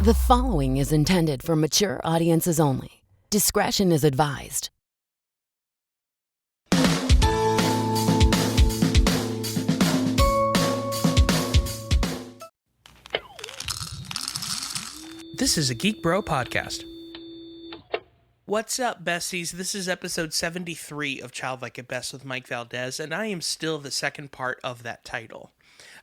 The following is intended for mature audiences only. Discretion is advised. This is a Geek Bro podcast. What's up, besties? This is episode 73 of Childlike at Best with Mike Valdes, and I am still the second part of that title.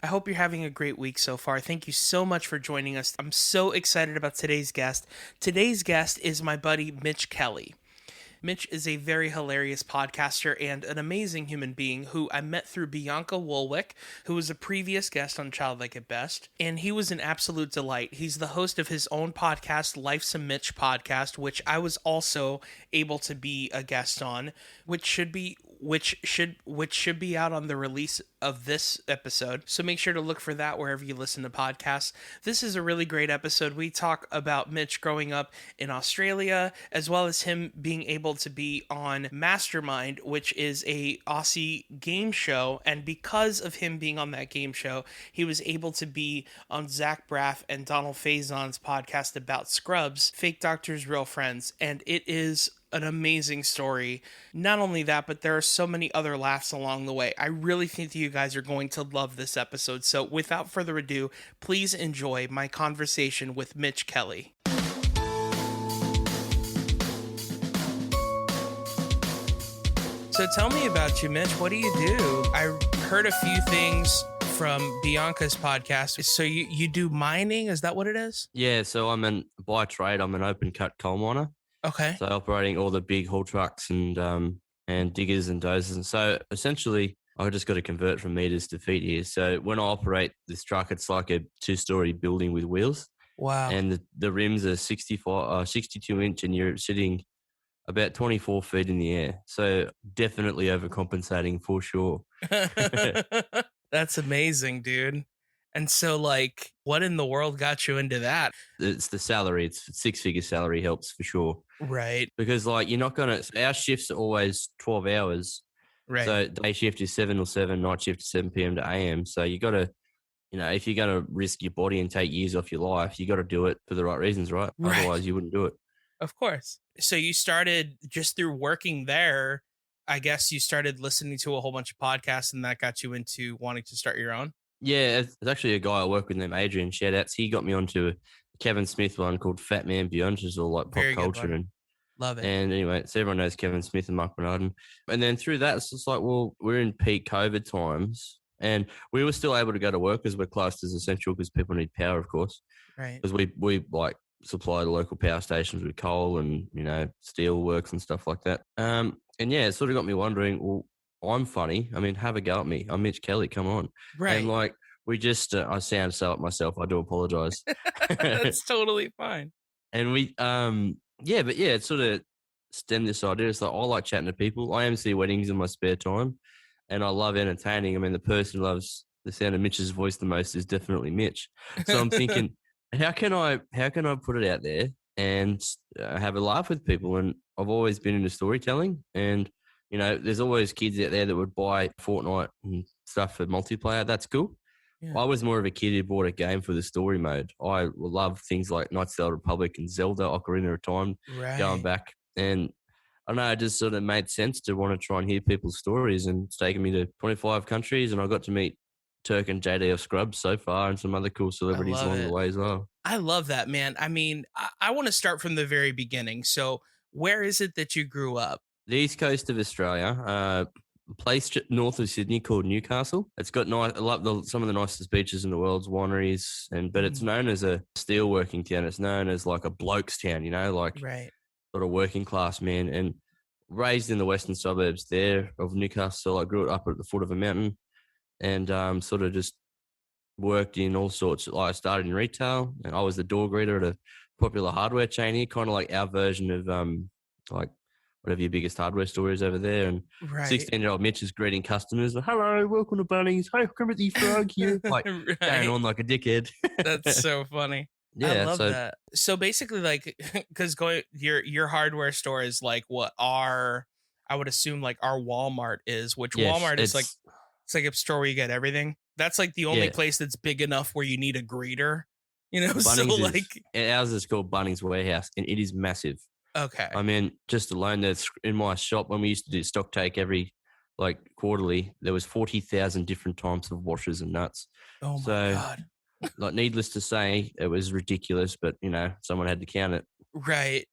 I hope you're having a great week so far. Thank you so much for joining us. I'm so excited about today's guest. Today's guest is my buddy, Mitch Kelly. Mitch is a very hilarious podcaster and an amazing human being who I met through Bianca Woolwick, who was a previous guest on Childlike at Best, and he was an absolute delight. He's the host of his own podcast, Life's a Mitch Podcast, which I was also able to be a guest on, which should be out on the release of this episode. So make sure to look for that wherever you listen to podcasts. This is a really great episode. We talk about Mitch growing up in Australia, as well as him being able to be on Mastermind, which is a Aussie game show. And because of him being on that game show, he was able to be on Zach Braff and Donald Faison's podcast about Scrubs, Fake Doctors, Real Friends. And it is an amazing story. Not only that, but there are so many other laughs along the way. I really think that you guys are going to love this episode. So without further ado, please enjoy my conversation with Mitch Kelly. So tell me about you, Mitch. What do you do? I heard a few things from Bianca's podcast. So you do mining? Is that what it is? Yeah, so by trade, I'm an open cut coal miner. Okay. So operating all the big haul trucks and diggers and dozers. And so essentially, I just got to convert from meters to feet here. So when I operate this truck, it's like a 2-story building with wheels. Wow. And the rims are 62 inch, and you're sitting about 24 feet in the air. So definitely overcompensating for sure. That's amazing, dude. And so, like, what in the world got you into that? It's the salary. It's 6-figure salary helps for sure. Right. Because, like, you're not going to... Our shifts are always 12 hours. Right. So day shift is 7 till 7, night shift is 7 p.m. to a.m. So you got to, if you're going to risk your body and take years off your life, you got to do it for the right reasons, right? Otherwise, you wouldn't do it. Of course. So you started just through working there. I guess you started listening to a whole bunch of podcasts, and that got you into wanting to start your own? Yeah, there's actually a guy I work with named Adrian, shout outs. He got me onto a Kevin Smith one called Fat Man Beyond, which is all like pop culture. And love it. And anyway, so everyone knows Kevin Smith and Mark Bernard. And then through that, it's just like, well, we're in peak COVID times, and we were still able to go to work because we're classed as essential because people need power, of course. Right. Because we like supply the local power stations with coal and, steel works and stuff like that. And yeah, it sort of got me wondering, well, I'm funny. I mean, have a go at me. I'm Mitch Kelly. Come on. Right. And like, we just, I sound so up myself. I do apologize. That's totally fine. And we, it sort of stemmed this idea. It's like, I like chatting to people. I MC weddings in my spare time, and I love entertaining. I mean, the person who loves the sound of Mitch's voice the most is definitely Mitch. So I'm thinking, how can I put it out there and have a laugh with people? And I've always been into storytelling, and there's always kids out there that would buy Fortnite and stuff for multiplayer. That's cool. Yeah. I was more of a kid who bought a game for the story mode. I love things like Knights of the Old Republic and Zelda Ocarina of Time, going back. And I don't know, it just sort of made sense to want to try and hear people's stories. And it's taken me to 25 countries, and I got to meet Turk and JD of Scrubs so far, and some other cool celebrities along the way as well. I love that, man. I mean, I want to start from the very beginning. So where is it that you grew up? The east coast of Australia, a place north of Sydney called Newcastle. It's got some of the nicest beaches in the world's wineries, but it's known as a steelworking town. It's known as like a bloke's town, right. Sort of working class man. And raised in the western suburbs there of Newcastle. I grew up at the foot of a mountain, and sort of just worked in all sorts. I started in retail, and I was the door greeter at a popular hardware chain here, kind of like our version of like whatever your biggest hardware store is over there. And 16-year-old Mitch is greeting customers. Like, hello, welcome to Bunnings. Hi, come at the frog here. Like, going on like a dickhead. That's so funny. Yeah, I love that. So basically, like, because your hardware store is like what I would assume like our Walmart is, which Walmart is like, it's like a store where you get everything. That's like the only place that's big enough where you need a greeter. You know, so Bunnings like, ours is called Bunnings Warehouse, and it is massive. okay. I mean, just alone that's in my shop when we used to do stock take every like quarterly, there was 40,000 different types of washers and nuts. Oh my So, God. like, needless to say, it was ridiculous, but someone had to count it. Right.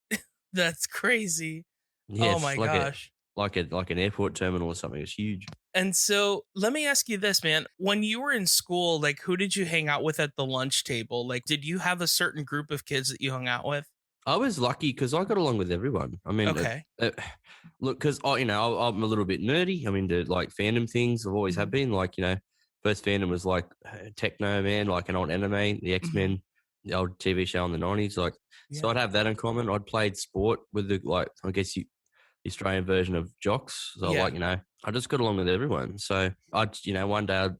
That's crazy. Yeah, Oh my like gosh. like an airport terminal or something. It's huge. And so let me ask you this, man. When you were in school, like who did you hang out with at the lunch table? Like, did you have a certain group of kids that you hung out with? I was lucky because I got along with everyone. I mean, Okay. look, because I'm a little bit nerdy. I'm into like fandom things. I've always have been. Like, first fandom was like techno, man, like an old anime, the X-Men, the old TV show in the 90s. Like, so I'd have that in common. I'd played sport with the I guess the Australian version of jocks. So I just got along with everyone. So one day I'd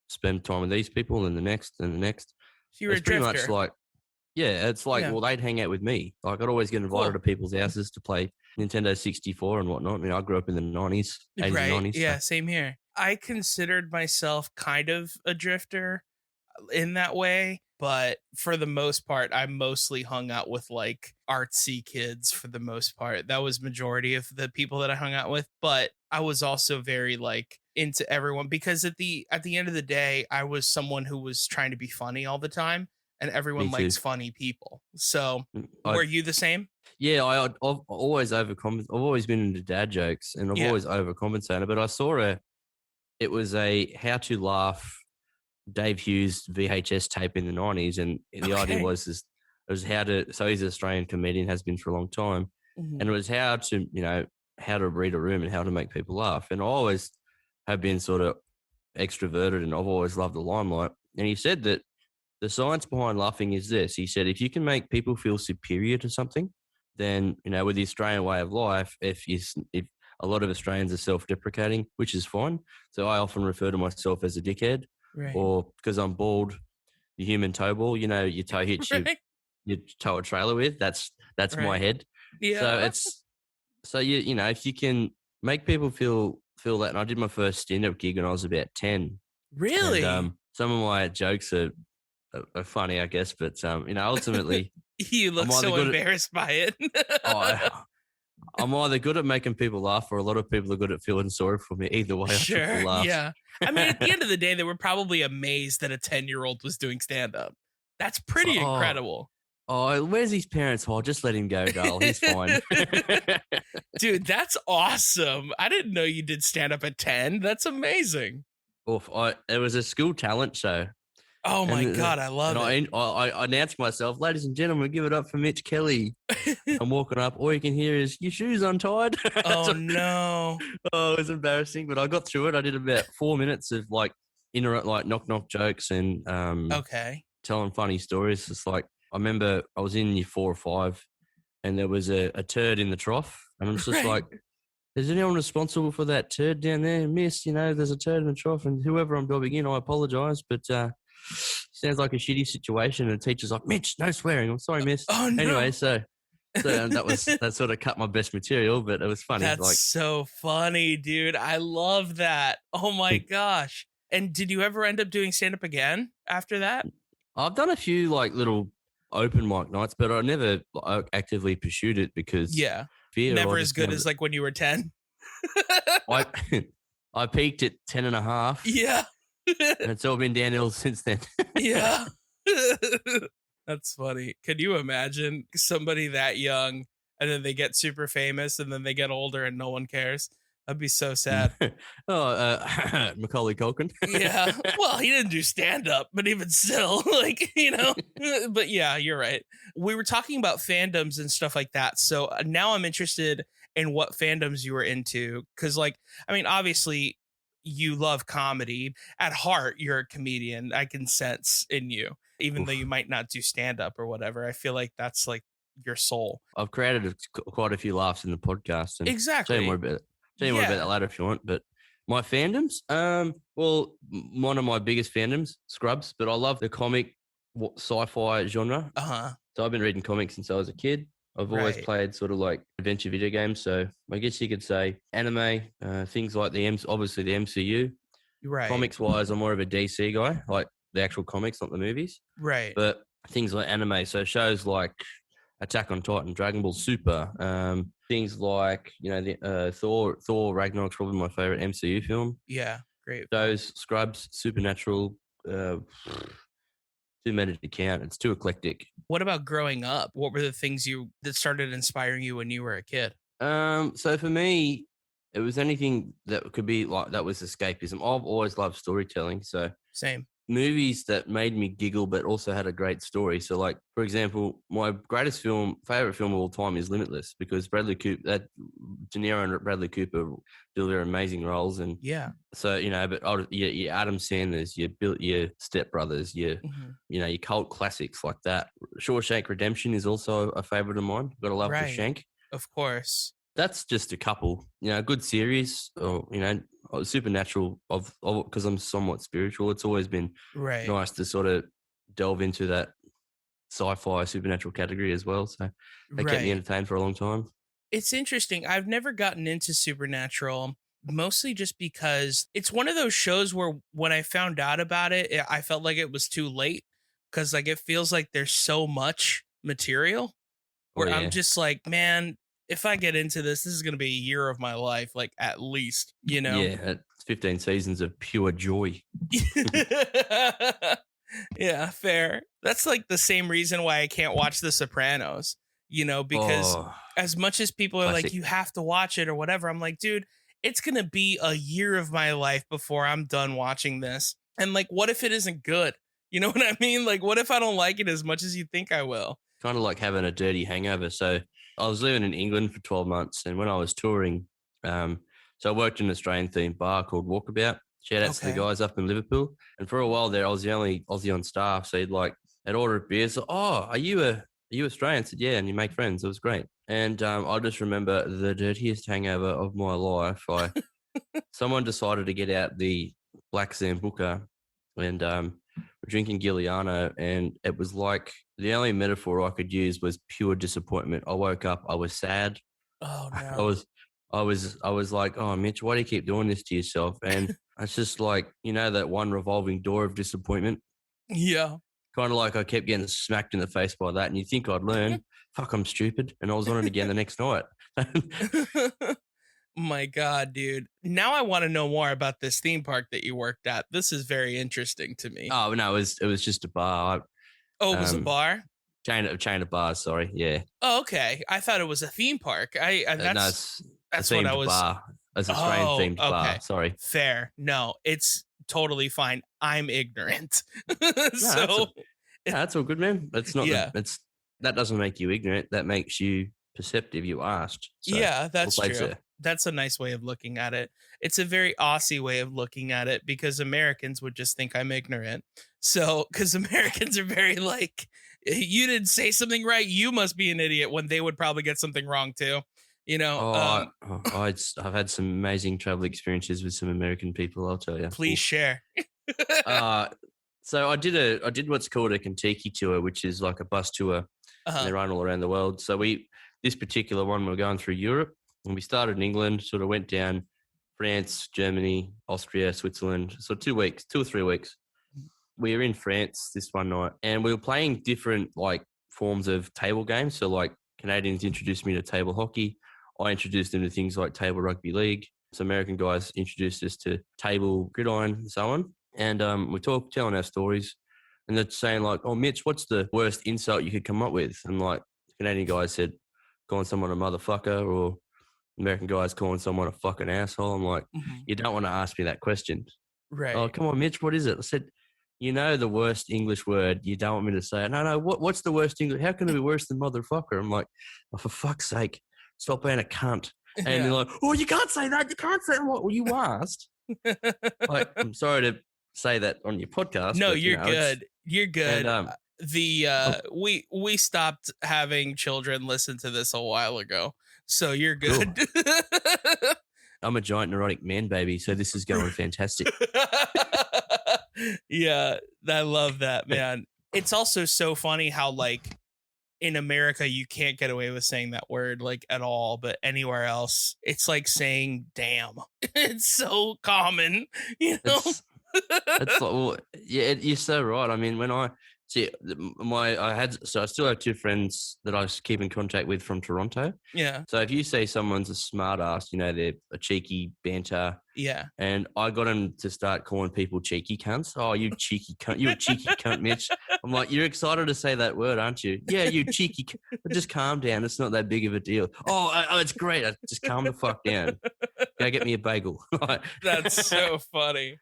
spend time with these people and the next and the next. So you were a pretty drifter. much like, yeah, it's like, well, they'd hang out with me. Like, I'd always get invited to people's houses to play Nintendo 64 and whatnot. I mean, I grew up in the 90s, 80s and 90s. Yeah, same here. I considered myself kind of a drifter in that way, but for the most part, I mostly hung out with like artsy kids for the most part. That was majority of the people that I hung out with, but I was also very like into everyone because at the end of the day, I was someone who was trying to be funny all the time. And everyone likes funny people. So were you the same? Yeah, I've always overcompensated. I've always been into dad jokes and I've always overcompensated. But I saw it was a How to Laugh Dave Hughes VHS tape in the 90s. And the idea was it was so he's an Australian comedian, has been for a long time. And it was how to read a room and how to make people laugh. And I always have been sort of extroverted and I've always loved the limelight. And he said that the science behind laughing is this. He said, if you can make people feel superior to something, then, with the Australian way of life, if a lot of Australians are self-deprecating, which is fine. So I often refer to myself as a dickhead or because I'm bald, the human toe ball, your toe hits you tow a trailer with. That's my head. Yeah. So if you can make people feel that. And I did my first stand-up gig when I was about 10. Really? And, some of my jokes are funny, I guess, but ultimately, you look so embarrassed by it. I'm either good at making people laugh, or a lot of people are good at feeling sorry for me. Either way, sure, I laugh. Yeah. I mean, at the end of the day, they were probably amazed that a 10-year-old was doing stand-up. That's pretty incredible. Oh, where's his parents? Oh, just let him go, girl. He's fine. Dude, that's awesome. I didn't know you did stand-up at 10. That's amazing. It was a school talent show. Oh my God, I love it. I announced myself, ladies and gentlemen, give it up for Mitch Kelly. I'm walking up, all you can hear is, your shoes untied. Oh no. Oh, it was embarrassing, but I got through it. I did about 4 minutes of like knock jokes and telling funny stories. It's like, I remember I was in year 4 or 5 and there was a turd in the trough and I'm just like, is anyone responsible for that turd down there? Miss, there's a turd in the trough and whoever I'm dobbing in, I apologise, but sounds like a shitty situation. And the teacher's like, Mitch, no swearing. I'm sorry, miss. Oh, no. Anyway, so that sort of cut my best material, but it was funny. That's so funny, dude. I love that. Oh my gosh. And did you ever end up doing stand-up again after that? I've done a few like little open mic nights, but I never actively pursued it because fear. Never as good as like when you were 10. I peaked at 10 and a half. Yeah. And it's all been downhill since then. Yeah. That's funny. Could you imagine somebody that young and then they get super famous and then they get older and no one cares? That'd be so sad. Macaulay Culkin. Yeah. Well, he didn't do stand-up, but even still, but yeah, you're right. We were talking about fandoms and stuff like that. So now I'm interested in what fandoms you were into. Because obviously you love comedy. At heart, you're a comedian. I can sense in you, even though you might not do stand-up or whatever. I feel like that's like your soul. I've created quite a few laughs in the podcast. And exactly. Tell you more about that later if you want. But my fandoms, well, one of my biggest fandoms, Scrubs, but I love the comic sci-fi genre. So I've been reading comics since I was a kid. I've always played sort of like adventure video games. So I guess you could say anime, things like obviously the MCU. Right. Comics wise, I'm more of a DC guy, like the actual comics, not the movies. Right. But things like anime. So shows like Attack on Titan, Dragon Ball Super, things like, the Thor Ragnarok's probably my favorite MCU film. Yeah, great. Shows, Scrubs, Supernatural, too many to count. It's too eclectic. What about growing up? What were the things that started inspiring you when you were a kid? So for me, it was anything that could be like that was escapism. I've always loved storytelling. So Same. movies that made me giggle but also had a great story. So like, for example, my favorite film of all time is Limitless, because De Niro and Bradley Cooper do their amazing roles. And yeah, so, but your Adam Sanders, your Step Brothers, your cult classics like that. Shawshank Redemption is also a favorite of mine. Got to love the Shank. Of course. That's just a couple, good series, or, Supernatural because I'm somewhat spiritual. It's always been nice to sort of delve into that sci-fi supernatural category as well. So they kept me entertained for a long time. It's interesting. I've never gotten into Supernatural, mostly just because it's one of those shows where when I found out about it, I felt like it was too late, because like it feels like there's so much material where I'm just like, man, if I get into this is going to be a year of my life, like at least, Yeah, it's 15 seasons of pure joy. Yeah, fair. That's like the same reason why I can't watch The Sopranos, because as much as people are like, you have to watch it or whatever, I'm like, dude, it's going to be a year of my life before I'm done watching this. And like, what if it isn't good? You know what I mean? Like, what if I don't like it as much as you think I will? Kind of like having a dirty hangover. So I was living in England for 12 months. And when I was touring, so I worked in an Australian themed bar called Walkabout. Shout out to the guys up in Liverpool. And for a while there, I was the only Aussie on staff. So I'd order a beer. So, are you Australian? I said, yeah. And you make friends. It was great. And I just remember the dirtiest hangover of my life. Someone decided to get out the Black Sambuca and we're drinking Giuliano, and it was like the only metaphor I could use was pure disappointment. I woke up, I was sad. Oh no. I was like, oh Mitch, why do you keep doing this to yourself? And it's just like, that one revolving door of disappointment. Yeah. Kind of like I kept getting smacked in the face by that, and you think I'd learn. Fuck, I'm stupid. And I was on it again the next night. My God, dude. Now I want to know more about this theme park that you worked at. This is very interesting to me. Oh, no, it was just a bar. It was a bar? Chain of bars, sorry. Yeah. Oh, okay. I thought it was a theme park. That's what I was. Bar. It's an Australian themed bar. Sorry. Fair. No, it's totally fine. I'm ignorant. That's all good, man. That's not. Yeah. That doesn't make you ignorant. That makes you perceptive. You asked. So yeah, that's true. That's a nice way of looking at it. It's a very Aussie way of looking at it, because Americans would just think I'm ignorant. So, because Americans are very like, you didn't say something right, you must be an idiot, when they would probably get something wrong too. I've had some amazing travel experiences with some American people, I'll tell you. Please share. So I did what's called a Kentucky tour, which is like a bus tour. And they run all around the world. So this particular one, we're going through Europe, and we started in England, sort of went down France, Germany, Austria, Switzerland. So 2 or 3 weeks. We were in France this one night, and we were playing different like forms of table games. So like Canadians introduced me to table hockey. I introduced them to things like table rugby league. Some American guys introduced us to table gridiron and so on. And we telling our stories, and they're saying like, oh, Mitch, what's the worst insult you could come up with? And like the Canadian guys said, calling someone a motherfucker, or American guys calling someone a fucking asshole. I'm like, you don't want to ask me that question. Right. Oh, come on, Mitch, what is it? I said, the worst English word. You don't want me to say it. No, what's the worst English? How can it be worse than motherfucker? I'm like, oh, for fuck's sake, stop being a cunt. And they're like, oh, you can't say that. You can't say what? Well, you asked. Like, I'm sorry to say that on your podcast. No, but, you're good. You're good. And, we stopped having children listen to this a while ago, so you're good. Cool. I'm a giant neurotic man baby, so this is going fantastic. Yeah, I love that, man. It's also so funny how like in America you can't get away with saying that word like at all, but anywhere else it's like saying damn. It's so common, It's like, well, yeah, you're so right. I mean, See, I still have two friends that I keep in contact with from Toronto. Yeah. So if you say someone's a smart ass, they're a cheeky banter. Yeah. And I got him to start calling people cheeky cunts. Oh, you cheeky cunt. You a cheeky cunt, Mitch. I'm like, you're excited to say that word, aren't you? Yeah, you cheeky cunt. But just calm down. It's not that big of a deal. Oh, it's great. Just calm the fuck down. Go get me a bagel. That's so funny.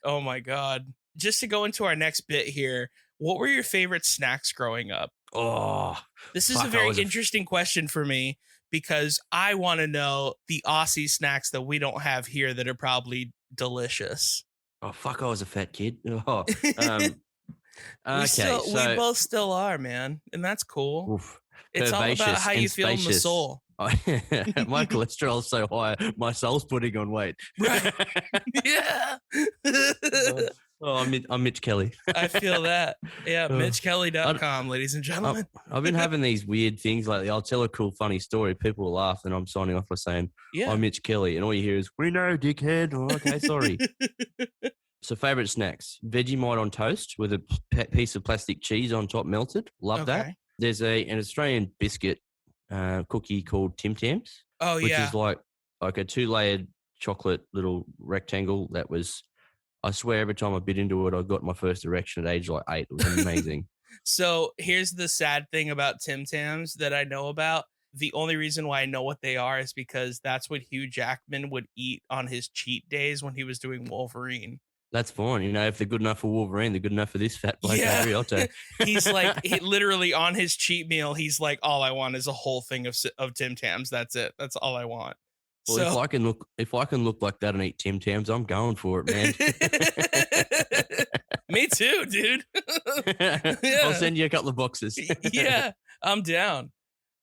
Oh, my God. Just to go into our next bit here, what were your favorite snacks growing up? Oh, this is a very interesting question for me because I want to know the Aussie snacks that we don't have here that are probably delicious. Oh, fuck, I was a fat kid. Oh, we both still are, man. And that's cool. Oof, it's all about how you feel in the soul. My cholesterol's so high, my soul's putting on weight. Right. Yeah. Oh, I'm Mitch Kelly. I feel that. Yeah, MitchKelly.com, ladies and gentlemen. I've been having these weird things lately. I'll tell a cool, funny story. People will laugh, and I'm signing off by saying, I'm Mitch Kelly. And all you hear is, we know, dickhead. Oh, okay, sorry. So favorite snacks, Vegemite on toast with a piece of plastic cheese on top melted. Love that. There's an Australian biscuit cookie called Tim Tams. Oh, which is like a 2-layered chocolate little rectangle that was... I swear every time I bit into it, I got my first erection at age 8. It was amazing. So here's the sad thing about Tim Tams that I know about. The only reason why I know what they are is because that's what Hugh Jackman would eat on his cheat days when he was doing Wolverine. That's fine. If they're good enough for Wolverine, they're good enough for this fat bloke. Yeah. He's like, literally on his cheat meal, he's like, all I want is a whole thing of Tim Tams. That's it. That's all I want. Well, if I can look like that and eat Tim Tams, I'm going for it, man. Me too, dude. I'll send you a couple of boxes. Yeah, I'm down.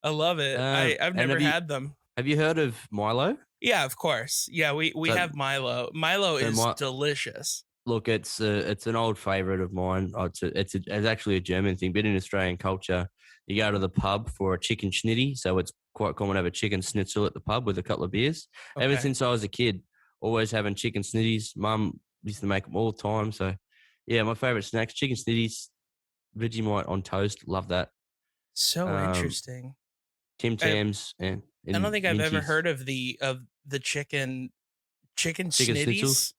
I love it. I've never had them. Have you heard of Milo? Yeah, of course. Yeah, we have Milo. Milo is delicious. Look, it's an old favorite of mine. It's actually a German thing, but in Australian culture, you go to the pub for a chicken schnitty, so it's quite common to have a chicken schnitzel at the pub with a couple of beers. Okay. Ever since I was a kid, always having chicken snitties. Mum used to make them all the time. So, yeah, my favourite snacks, chicken snitties, Vegemite on toast. Love that. So interesting. Tim Tams. I don't think I've ever heard of the chicken snitties. Is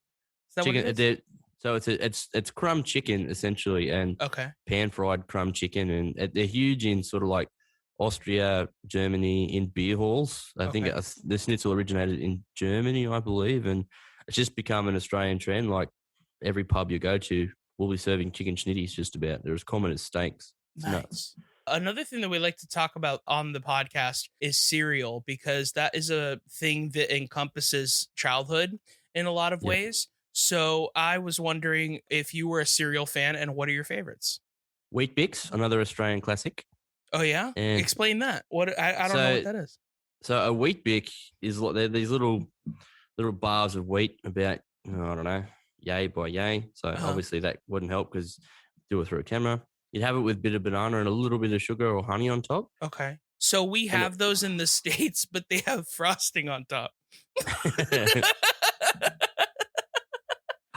that what it is? So it's crumb chicken essentially, and pan fried crumb chicken, and they're huge in sort of like Austria, Germany, in beer halls. I think the schnitzel originated in Germany, I believe, and it's just become an Australian trend. Like every pub you go to will be serving chicken schnitties. Just about they're as common as steaks. It's nuts. Another thing that we like to talk about on the podcast is cereal, because that is a thing that encompasses childhood in a lot of ways. So I was wondering if you were a cereal fan and what are your favorites? Wheat Bix, another Australian classic. Oh, yeah? And explain that. What I don't know what that is. So a Wheat Bix is like they're these little bars of wheat about, I don't know, yay by yay. So obviously that wouldn't help because do it through a camera. You'd have it with a bit of banana and a little bit of sugar or honey on top. Okay. So we have those in the States, but they have frosting on top.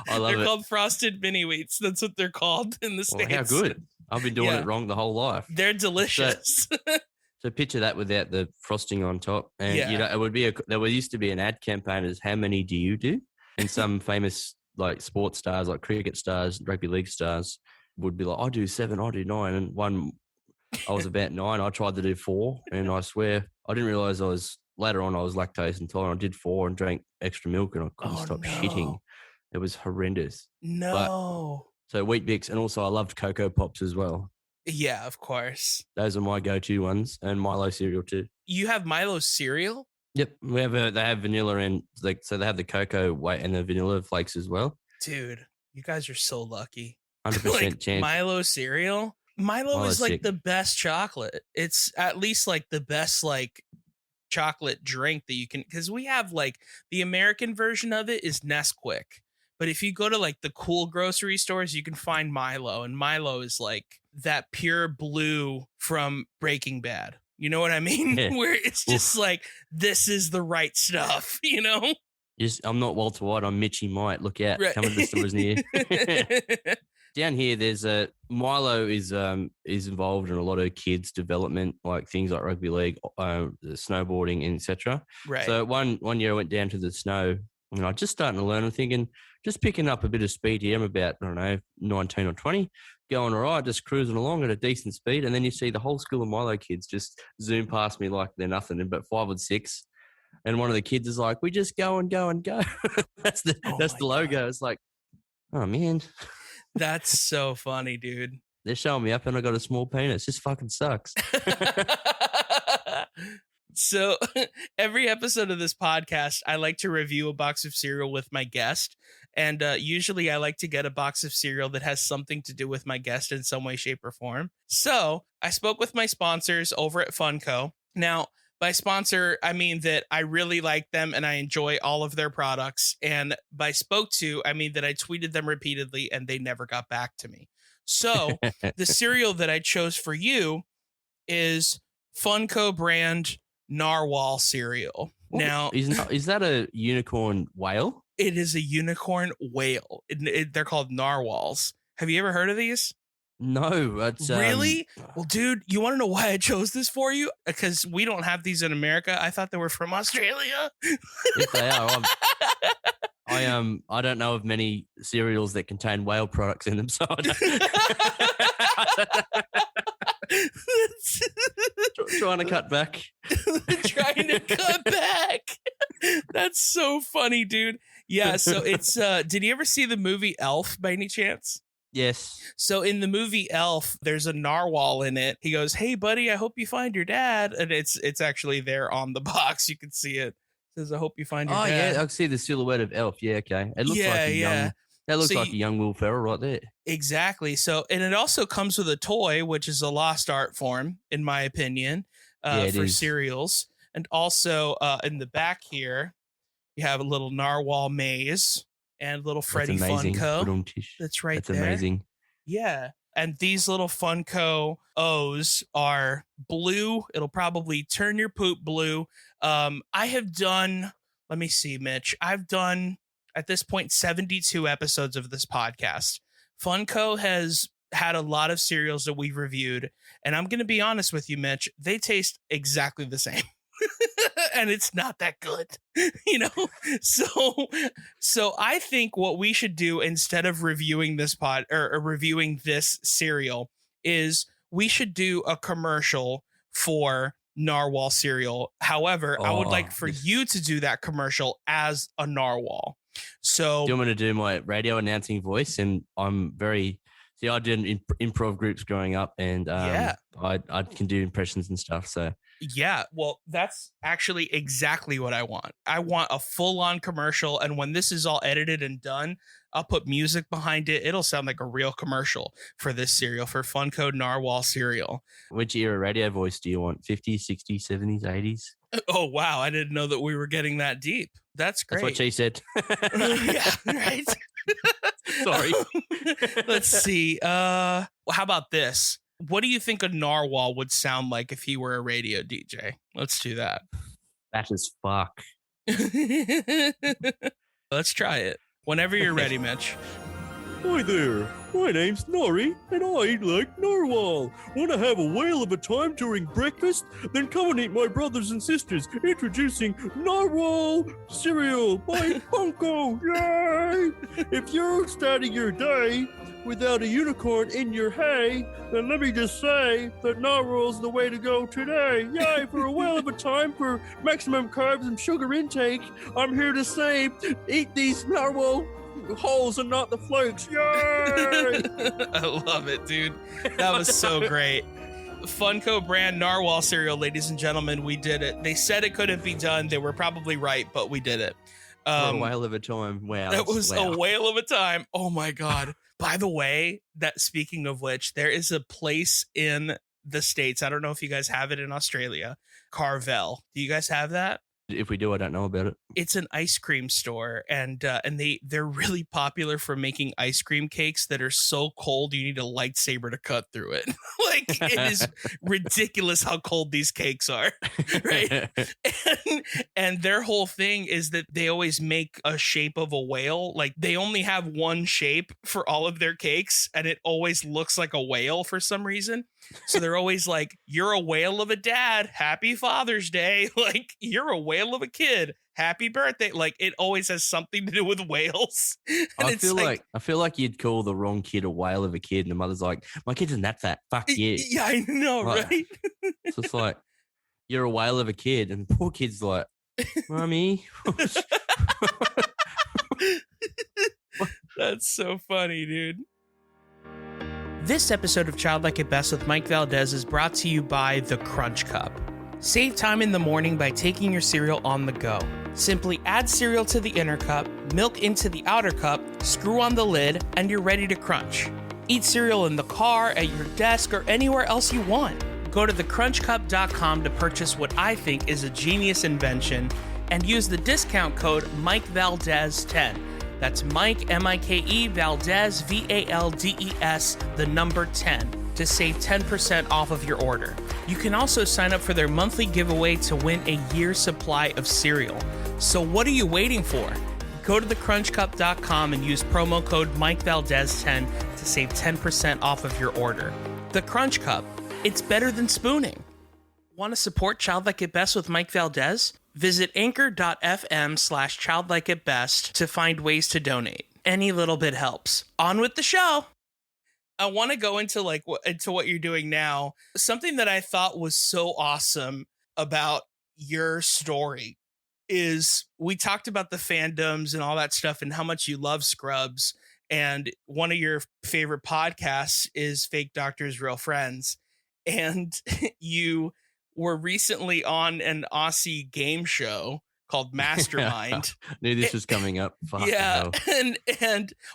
I love it. They're called frosted mini wheats. That's what they're called in the States. How good. I've been doing it wrong the whole life. They're delicious. So picture that without the frosting on top. And it would be there used to be an ad campaign as how many do you do? And some famous like sports stars, like cricket stars, rugby league stars would be like, I do 7, I do 9. And I was about 9. I tried to do 4. And I swear I didn't realize later on I was lactose intolerant. I did 4 and drank extra milk and I couldn't stop shitting. It was horrendous. No. So Wheat Bix, and also I loved Cocoa Pops as well. Yeah, of course. Those are my go-to ones, and Milo cereal too. You have Milo cereal? Yep, they have vanilla and so they have the cocoa white and the vanilla flakes as well. Dude, you guys are so lucky. 100% chance. Milo cereal? Milo is like the best chocolate. It's at least like the best like chocolate drink that you can, because we have like the American version of it is Nesquik. But if you go to like the cool grocery stores, you can find Milo, and Milo is like that pure blue from Breaking Bad. You know what I mean? Yeah. Where it's just like, this is the right stuff, you know? I'm not Walter White, I'm Mitchy Might. Look out. Right. Come to the stores near. Down here, there's a Milo is involved in a lot of kids' development, like things like rugby league, snowboarding, etc. Right. So one year I went down to the snow, and I just starting to learn. I'm thinking, just picking up a bit of speed here. I'm about, I don't know, 19 or 20, going all right, just cruising along at a decent speed. And then you see the whole school of Milo kids just zoom past me like they're nothing, but 5 or 6. And one of the kids is like, "We just go and go and go." that's the logo. God. It's like, oh man. That's so funny, dude. They're showing me up and I got a small penis. Just fucking sucks. So every episode of this podcast, I like to review a box of cereal with my guest. And usually I like to get a box of cereal that has something to do with my guest in some way, shape, or form. So I spoke with my sponsors over at Funko. Now, by sponsor, I mean that I really like them and I enjoy all of their products. And by spoke to, I mean that I tweeted them repeatedly and they never got back to me. So the cereal that I chose for you is Funko brand Narwhal cereal. Now, is that a unicorn whale? It is a unicorn whale. They're called narwhals. Have you ever heard of these? No, it's really? Well, dude, you want to know why I chose this for you? Because we don't have these in America. I thought they were from Australia. If they are, I don't know of many cereals that contain whale products in them. So trying to cut back. Trying to cut back. That's so funny, dude. Yeah. So it's. Did you ever see the movie Elf by any chance? Yes. So in the movie Elf, there's a narwhal in it. He goes, "Hey, buddy, I hope you find your dad." And it's actually there on the box. You can see it. It says, "I hope you find your dad." Oh, yeah. I can see the silhouette of Elf. Yeah, okay. It looks like a young... That looks like a young Will Ferrell right there. Exactly. So, and it also comes with a toy, which is a lost art form, in my opinion, for cereals. And also in the back here, you have a little narwhal maze. And little Freddy Funko. That's right there. That's amazing. Yeah. And these little Funko O's are blue. It'll probably turn your poop blue. I have done, let me see, Mitch. I've done, at this point, 72 episodes of this podcast. Funko has had a lot of cereals that we've reviewed. And I'm going to be honest with you, Mitch. They taste exactly the same. And it's not that good, you know? So I think what we should do instead of reviewing this or reviewing this cereal is we should do a commercial for narwhal cereal. However, I would like for you to do that commercial as a narwhal. So do you want me to do my radio announcing voice? And I'm very... See, I did improv groups growing up, and I can do impressions and stuff, so... Yeah, well, that's actually exactly what I want. I want a full-on commercial, and when this is all edited and done, I'll put music behind it. It'll sound like a real commercial for this cereal, for Funko Narwhal cereal. Which era radio voice do you want? 50s, 60s, 70s, 80s? Oh, wow. I didn't know that we were getting that deep. That's great. That's what she said. Yeah, right? Sorry. Let's see. How about this? What do you think a narwhal would sound like if he were a radio DJ? Let's do that. That is fuck. Let's try it. Whenever you're ready, Mitch. Hi there. My name's Nori, and I like narwhal. Want to have a whale of a time during breakfast? Then come and eat my brothers and sisters. Introducing Narwhal Cereal by Funko. Yay! If you're starting your day without a unicorn in your hay, then let me just say that narwhal's the way to go today. Yay! For a whale of a time, for maximum carbs and sugar intake, I'm here to say, eat these narwhal holes and not the flakes. Yay! I love it, dude. That was so great. Funko brand narwhal cereal, ladies and gentlemen, we did it. They said it couldn't be done. They were probably right, but we did it. A whale of a time. Wow. That was a whale of a time. Oh my God. By the way, that speaking of which, there is a place in the States. I don't know if you guys have it in Australia. Carvel. Do you guys have that? If we do, I don't know about it. It's an ice cream store, and they're really popular for making ice cream cakes that are so cold you need a lightsaber to cut through it. Like, it is ridiculous how cold these cakes are, right? And their whole thing is that they always make a shape of a whale. Like, they only have one shape for all of their cakes, and it always looks like a whale for some reason. So they're always like, "You're a whale of a dad. Happy Father's Day." Like, "You're a whale of a kid. Happy birthday." Like, it always has something to do with whales. And I feel like you'd call the wrong kid a whale of a kid, and the mother's like, "My kid isn't that fat. Fuck you." Yeah, I know, like, right? So it's like, you're a whale of a kid, and the poor kid's like, "Mommy." That's so funny, dude. This episode of Childlike at Best with Mike Valdes is brought to you by the Crunch Cup. Save time in the morning by taking your cereal on the go. Simply add cereal to the inner cup, milk into the outer cup, screw on the lid, and you're ready to crunch. Eat cereal in the car, at your desk, or anywhere else you want. Go to thecrunchcup.com to purchase what I think is a genius invention and use the discount code MikeValdez10. That's Mike, M-I-K-E, Valdes, V-A-L-D-E-S, the number 10, to save 10% off of your order. You can also sign up for their monthly giveaway to win a year's supply of cereal. So what are you waiting for? Go to thecrunchcup.com and use promo code MikeValdez10 to save 10% off of your order. The Crunch Cup. It's better than spooning. Want to support Childlike at Best with Mike Valdes? Visit anchor.fm/childlikeatbest to find ways to donate. Any little bit helps. On with the show. I want to go into what you're doing now. Something that I thought was so awesome about your story is we talked about the fandoms and all that stuff and how much you love Scrubs. And one of your favorite podcasts is Fake Doctors, Real Friends. And you were recently on an Aussie game show called Mastermind. Knew this was coming up. Fuck yeah. And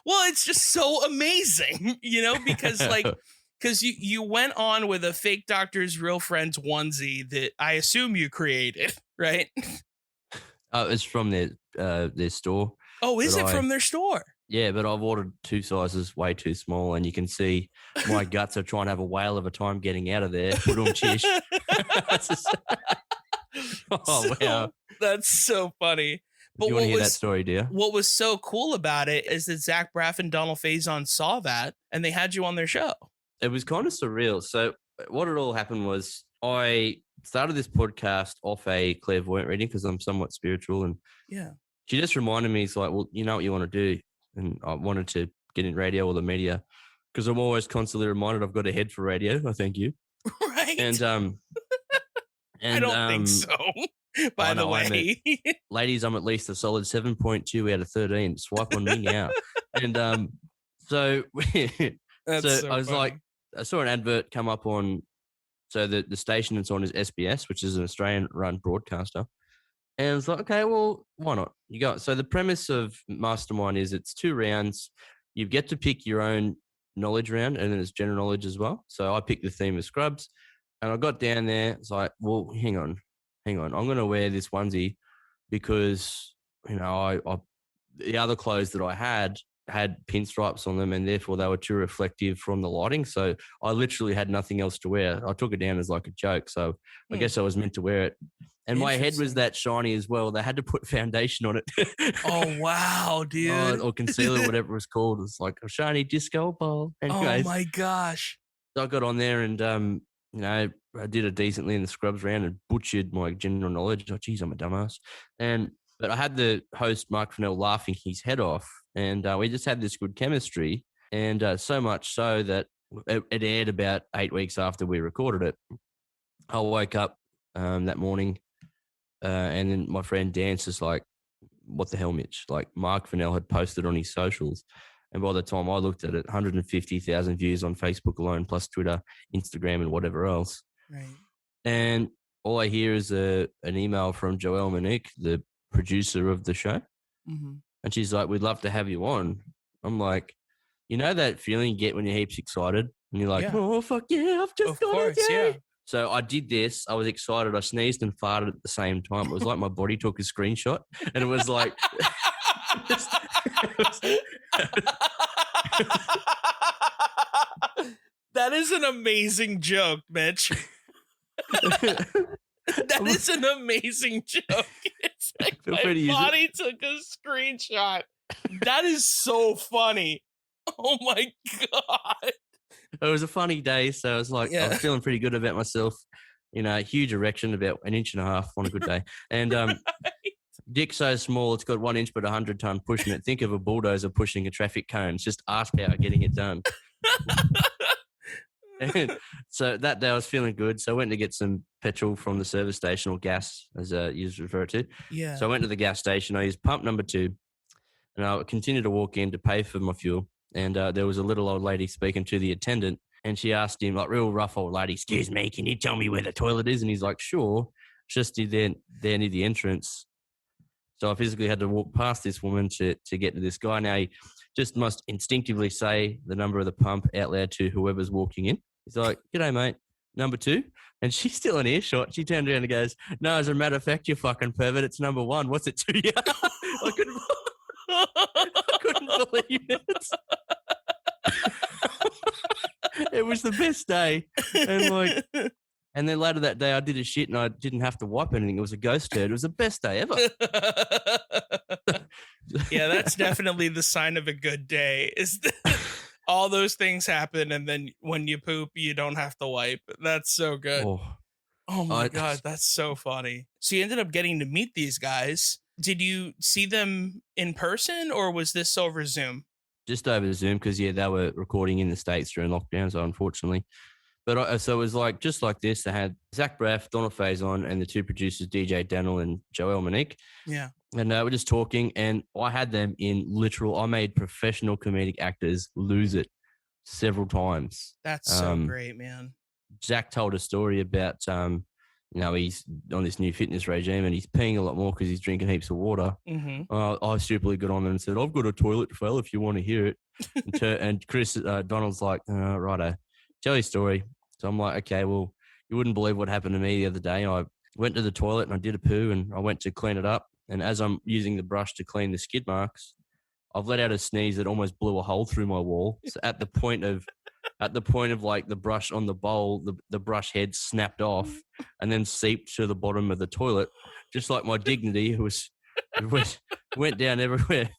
well, it's just so amazing, because you went on with a Fake Doctors, Real Friends onesie that I assume you created, right? It's from their store. Oh, is it from their store? Yeah, but I've ordered 2 sizes way too small, and you can see my guts are trying to have a whale of a time getting out of there. Put on chish. Wow. That's so funny. But you want to hear that story, do you? What was so cool about it is that Zach Braff and Donald Faison saw that, and they had you on their show. It was kind of surreal. So what it all happened was I started this podcast off a clairvoyant reading because I'm somewhat spiritual, and she just reminded me, it's like, well, you know what you want to do. And I wanted to get in radio or the media because I'm always constantly reminded I've got a head for radio. I thank you. Right. And I don't think so. By the way, ladies, I'm at least a solid 7.2 out of 13. Swipe on me now. And so I was funny. Like, I saw an advert come up on, so the station it's on is SBS, which is an Australian-run broadcaster. And I was like, okay, well, why not? You go. So the premise of Mastermind is it's 2 rounds. You get to pick your own knowledge round, and then it's general knowledge as well. So I picked the theme of Scrubs, and I got down there. It's like, well, hang on. I'm going to wear this onesie because, I the other clothes that I had pinstripes on them, and therefore they were too reflective from the lighting. So I literally had nothing else to wear. I took it down as like a joke. So I guess I was meant to wear it. And my head was that shiny as well. They had to put foundation on it. Oh, wow, dude. Or concealer, whatever it's called. It's like a shiny disco ball. Anyways, oh, my gosh. So I got on there and, I did it decently in the Scrubs round and butchered my general knowledge. Oh, geez, I'm a dumbass. But I had the host, Mark Fennell, laughing his head off. And we just had this good chemistry. And so much so that it aired about 8 weeks after we recorded it. I woke up that morning. And then my friend Dan's just like, what the hell, Mitch? Like, Mark Fennell had posted on his socials. And by the time I looked at it, 150,000 views on Facebook alone, plus Twitter, Instagram, and whatever else. Right. And all I hear is an email from Joelle Monique, the producer of the show. Mm-hmm. And she's like, we'd love to have you on. I'm like, you know that feeling you get when you're heaps excited? And you're like, oh, fuck yeah, I've just got it. Yeah. So I did this. I was excited. I sneezed and farted at the same time. It was like my body took a screenshot, and it was like. That is an amazing joke, Mitch. That is an amazing joke. It's like my body took a screenshot. That is so funny. Oh my God. It was a funny day, so I was like, I was feeling pretty good about myself. You know, huge erection, about 1.5 inches on a good day. And dick so small, it's got 1 inch but 100-ton pushing it. Think of a bulldozer pushing a traffic cone. It's just ass power getting it done. And so that day I was feeling good. So I went to get some petrol from the service station, or gas, as you refer to. Yeah. So I went to the gas station. I used pump number 2, and I continued to walk in to pay for my fuel. And there was a little old lady speaking to the attendant, and she asked him, like, real rough old lady, "Excuse me, can you tell me where the toilet is?" And he's like, "Sure, just there near the entrance." So I physically had to walk past this woman to get to this guy. Now he just must instinctively say the number of the pump out loud to whoever's walking in. He's like, "G'day, mate. Number 2." And she's still in earshot. She turned around and goes, "No, as a matter of fact, you fucking pervert, it's number 1. What's it to you?" I couldn't believe it. It was the best day. And then later that day, I did a shit and I didn't have to wipe anything. It was a ghost turd. It was the best day ever. Yeah, that's definitely the sign of a good day. Is that all those things happen, and then when you poop, you don't have to wipe. That's so good. Oh my God, that's so funny. So you ended up getting to meet these guys. Did you see them in person, or was this over Zoom? Just over Zoom, because, they were recording in the States during lockdown, so unfortunately. But so it was like, just like this, they had Zach Braff, Donald Faison, and the 2 producers, DJ Daniel and Joelle Monique. Yeah. And we're just talking, and I had them in I made professional comedic actors lose it several times. That's so great, man. Zach told a story about, he's on this new fitness regime and he's peeing a lot more because he's drinking heaps of water. Mm-hmm. I stupidly got on there and said, "I've got a toilet fail if you want to hear it." And Chris, Donald's like, "Righto, tell your story." So I'm like, "Okay, well, you wouldn't believe what happened to me the other day. I went to the toilet and I did a poo and I went to clean it up. And as I'm using the brush to clean the skid marks, I've let out a sneeze that almost blew a hole through my wall. So at the point of like the brush on the bowl, the brush head snapped off and then seeped to the bottom of the toilet, just like my dignity went down everywhere.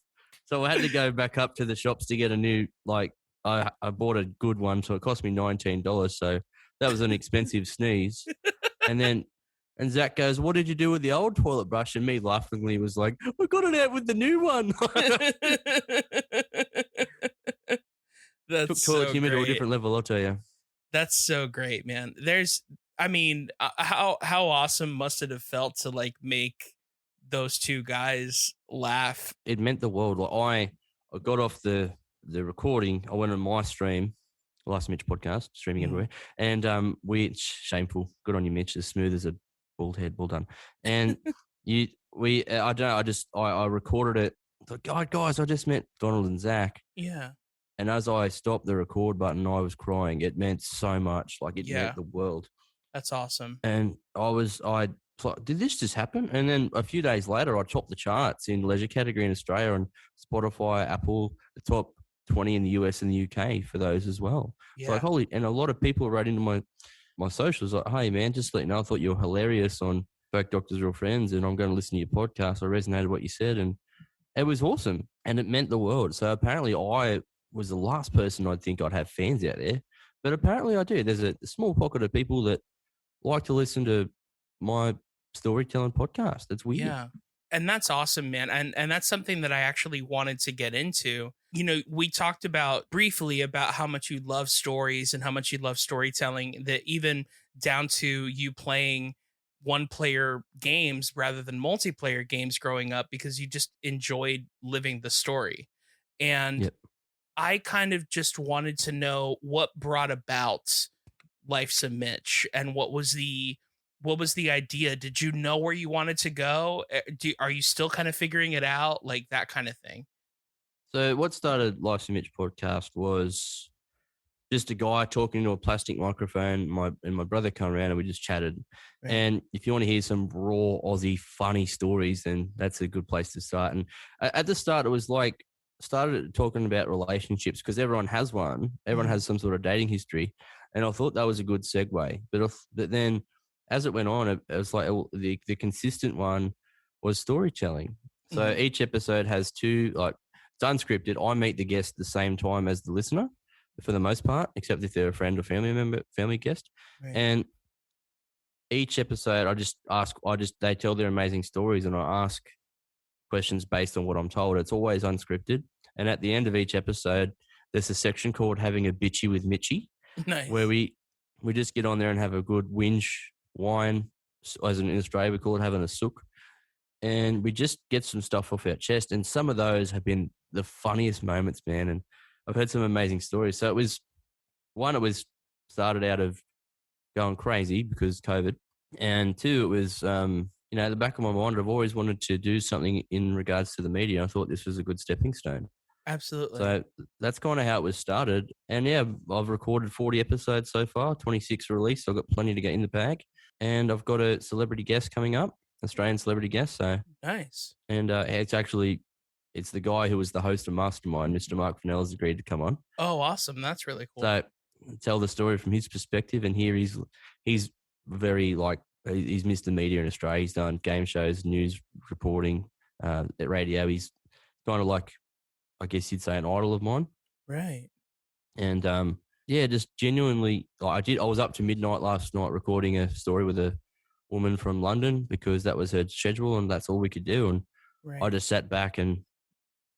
So I had to go back up to the shops to get a new, I bought a good one, so it cost me $19. So that was an expensive sneeze. And Zach goes, "What did you do with the old toilet brush?" And me laughingly was like, "I got it out with the new one." That's took so toilet humor great. to a different level, I'll tell you. That's so great, man. How awesome must it have felt to like make those 2 guys laugh? It meant the world. Like I got off the recording. I went on my stream, Last Mitch Podcast, streaming everywhere. And shameful. Good on you, Mitch. As smooth as a bald head. Well done. And I recorded it. I thought, guys, I just met Donald and Zach. Yeah. And as I stopped the record button, I was crying. It meant so much. Like, it meant the world. That's awesome. And did this just happen? And then a few days later, I topped the charts in leisure category in Australia on Spotify, Apple, the top 20 in the US and the UK for those as well. Yeah. So and a lot of people wrote into my socials like, "Hey man, just let you know, I thought you were hilarious on Fake Doctors Real Friends, and I'm going to listen to your podcast. I resonated with what you said," and it was awesome, and it meant the world. So apparently, I was the last person I'd think I'd have fans out there, but apparently I do. There's a small pocket of people that like to listen to my storytelling podcast. That's weird. Yeah. And that's awesome, man. And that's something that I actually wanted to get into. We talked briefly about how much you love stories and how much you love storytelling, that even down to you playing 1-player games rather than multiplayer games growing up because you just enjoyed living the story. And I kind of just wanted to know what brought about Life's a Mitch and what was the idea? Did you know where you wanted to go? Are you still kind of figuring it out? Like that kind of thing. So what started Life's a Mitch podcast was just a guy talking to a plastic microphone. My brother come around and we just chatted. Right. And if you want to hear some raw Aussie funny stories, then that's a good place to start. And at the start, it was like started talking about relationships because everyone has one. Everyone has some sort of dating history, and I thought that was a good segue. But then as it went on, it was like the consistent one was storytelling. So each episode has two, like it's unscripted. I meet the guest the same time as the listener for the most part, except if they're a friend or family guest. Right. And each episode, they tell their amazing stories and I ask questions based on what I'm told. It's always unscripted. And at the end of each episode, there's a section called Having a Bitchy with Mitchy, Nice. where we just get on there and have a good whinge wine, as in Australia we call it having a sook. And we just get some stuff off our chest. And some of those have been the funniest moments, man. And I've heard some amazing stories. So it was started out of going crazy because COVID. And two, it was, the back of my mind, I've always wanted to do something in regards to the media. I thought this was a good stepping stone. Absolutely. So that's kind of how it was started. And yeah, I've recorded 40 episodes so far, 26 released. I've got plenty to get in the bag. And I've got a celebrity guest coming up, Australian celebrity guest. So nice. And it's the guy who was the host of Mastermind, Mr. Mark Fennell, has agreed to come on. Oh, awesome. That's really cool. So tell the story from his perspective. And here he's very he's Mr. Media in Australia. He's done game shows, news reporting, at radio. He's kind of like, I guess you'd say, an idol of mine. Right. And just genuinely, I was up to midnight last night recording a story with a woman from London because that was her schedule and that's all we could do. And Right. I just sat back and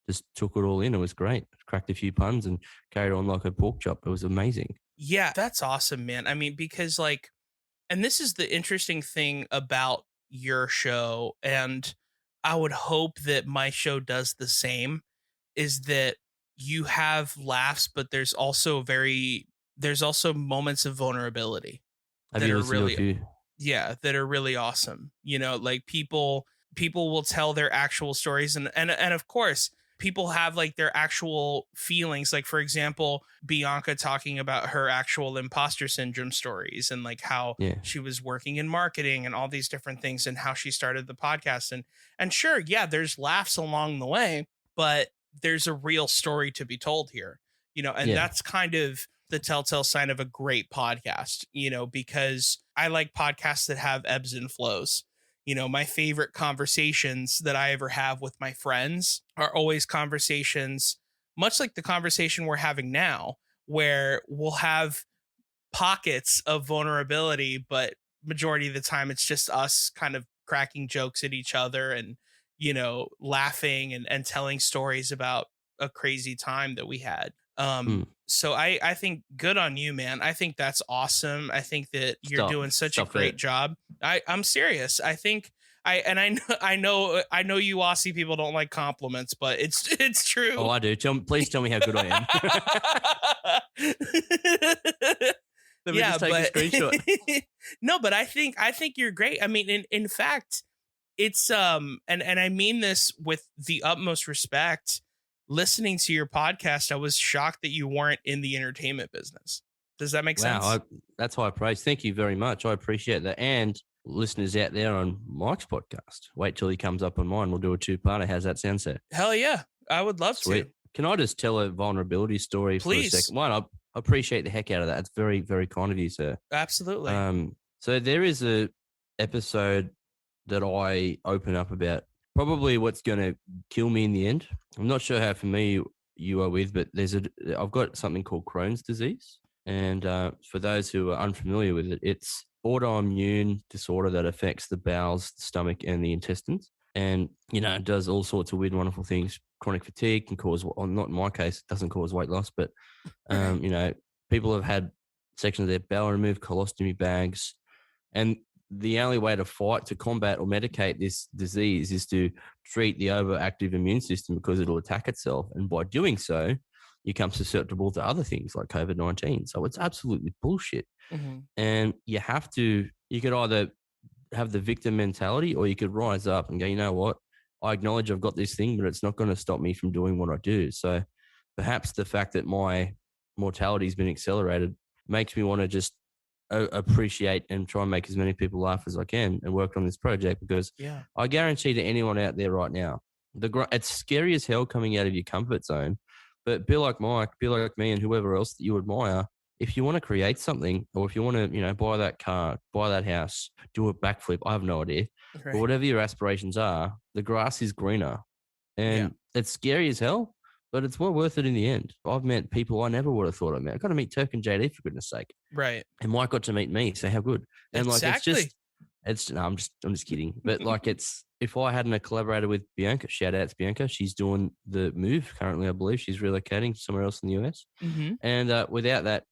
just took it all in. It was great. Cracked a few puns and carried on like a pork chop. It was amazing. Yeah, that's awesome, man. I mean, because and this is the interesting thing about your show, and I would hope that my show does the same, is that you have laughs, but there's also moments of vulnerability. Have you listened to a few? Yeah, that are really awesome. Like people will tell their actual stories and of course people have like their actual feelings. Like, for example, Bianca talking about her actual imposter syndrome stories and like how she was working in marketing and all these different things and how she started the podcast. And sure, yeah, there's laughs along the way, but there's a real story to be told here, and that's kind of the telltale sign of a great podcast, because I like podcasts that have ebbs and flows. My favorite conversations that I ever have with my friends are always conversations, much like the conversation we're having now, where we'll have pockets of vulnerability, but majority of the time it's just us kind of cracking jokes at each other and, laughing and telling stories about a crazy time that we had. So I think good on you, man. I think that's awesome. I think that you're doing such a great job. I'm serious. I think I know you Aussie people don't like compliments, but it's true. Oh, I do. Please tell me how good I am. Let me just take a screenshot. No, but I think you're great. I mean, in fact, it's and I mean this with the utmost respect. Listening to your podcast, I was shocked that you weren't in the entertainment business. Does that make sense? Wow, that's high praise. Thank you very much. I appreciate that. And listeners out there on Mike's podcast, wait till he comes up on mine. We'll do a two-parter. How's that sound, sir? Hell yeah. I would love to. Can I just tell a vulnerability story Please. For a second? One, I appreciate the heck out of that. It's very, very kind of you, sir. Absolutely. So there is a episode that I open up about probably what's going to kill me in the end. I'm not sure how familiar you are with, but I've got something called Crohn's disease. And for those who are unfamiliar with it, it's autoimmune disorder that affects the bowels, the stomach, and the intestines. And, it does all sorts of weird, wonderful things. Chronic fatigue can cause, well, not in my case, it doesn't cause weight loss, but, people have had sections of their bowel removed, colostomy bags. And the only way to combat or medicate this disease is to treat the overactive immune system because it'll attack itself. And by doing so, you become susceptible to other things like COVID-19. So it's absolutely bullshit. Mm-hmm. And you could either have the victim mentality or you could rise up and go, you know what? I acknowledge I've got this thing, but it's not going to stop me from doing what I do. So perhaps the fact that my mortality has been accelerated, makes me want to just appreciate and try and make as many people laugh as I can and work on this project, because I guarantee to anyone out there right now, it's scary as hell coming out of your comfort zone, but be like Mike, be like me, and whoever else that you admire. If you want to create something, or if you want to, buy that car, buy that house, do a backflip, I have no idea. Right. But whatever your aspirations are, the grass is greener. And it's scary as hell, but it's well worth it in the end. I've met people I never would have thought I'd met. I got to meet Turk and JD, for goodness sake. Right. And Mike got to meet me, so how good. And exactly. I'm just kidding. But if I hadn't collaborated with Bianca, shout out to Bianca, she's doing the move currently, I believe. She's relocating somewhere else in the US. Mm-hmm. And without that,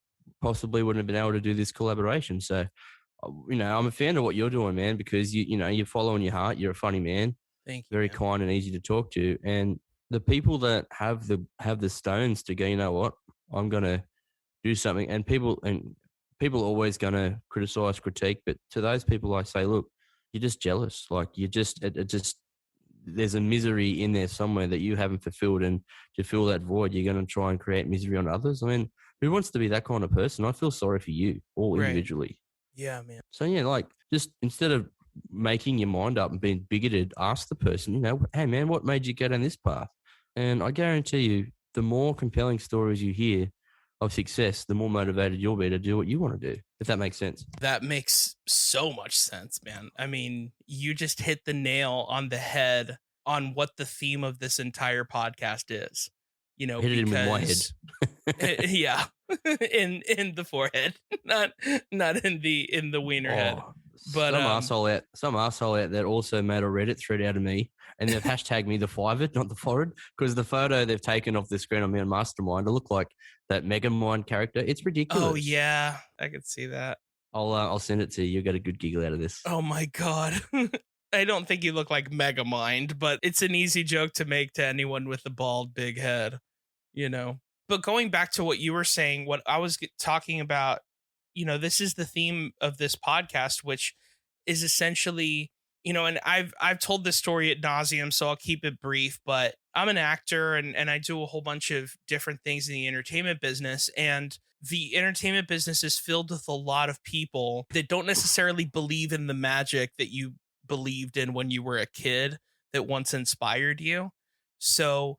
possibly wouldn't have been able to do this collaboration. So, I'm a fan of what you're doing, man, because you're following your heart. You're a funny man. Thank you. Very kind and easy to talk to. And the people that have the stones to go, you know what, I'm going to do something. And people are always going to criticize, critique. But to those people, I say, look, you're just jealous. Like there's a misery in there somewhere that you haven't fulfilled. And to fill that void, you're going to try and create misery on others. I mean, who wants to be that kind of person? I feel sorry for you all individually. Yeah, man. So just instead of making your mind up and being bigoted, ask the person, hey man, what made you go down this path? And I guarantee you, the more compelling stories you hear of success, the more motivated you'll be to do what you want to do, if that makes sense. That makes so much sense, man. I mean, you just hit the nail on the head on what the theme of this entire podcast is. Hit it in my head. Yeah. in the forehead, not in the wiener head. But some asshole out there also made a Reddit thread out of me, and they've hashtagged me the fivered, not the forehead, because the photo they've taken off the screen on me on Mastermind, I look like that Megamind character. It's ridiculous. Oh yeah, I could see that. I'll send it to you. You'll get a good giggle out of this. Oh my god. I don't think you look like Megamind, but it's an easy joke to make to anyone with a bald big head, But going back to what you were saying, what I was talking about, this is the theme of this podcast, which is essentially, and I've told this story ad nauseum, so I'll keep it brief, but I'm an actor and I do a whole bunch of different things in the entertainment business. And the entertainment business is filled with a lot of people that don't necessarily believe in the magic that you believed in when you were a kid that once inspired you. So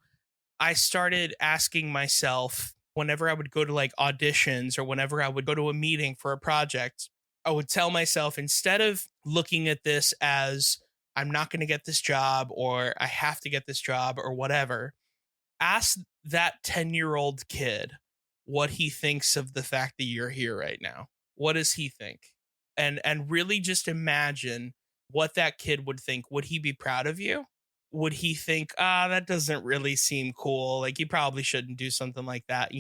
I started asking myself, whenever I would go to auditions or whenever I would go to a meeting for a project, I would tell myself, instead of looking at this as I'm not going to get this job or I have to get this job or whatever, ask that 10-year-old kid what he thinks of the fact that you're here right now. What does he think? And really just imagine what that kid would think. Would he be proud of you? Would he think, that doesn't really seem cool? You probably shouldn't do something like that,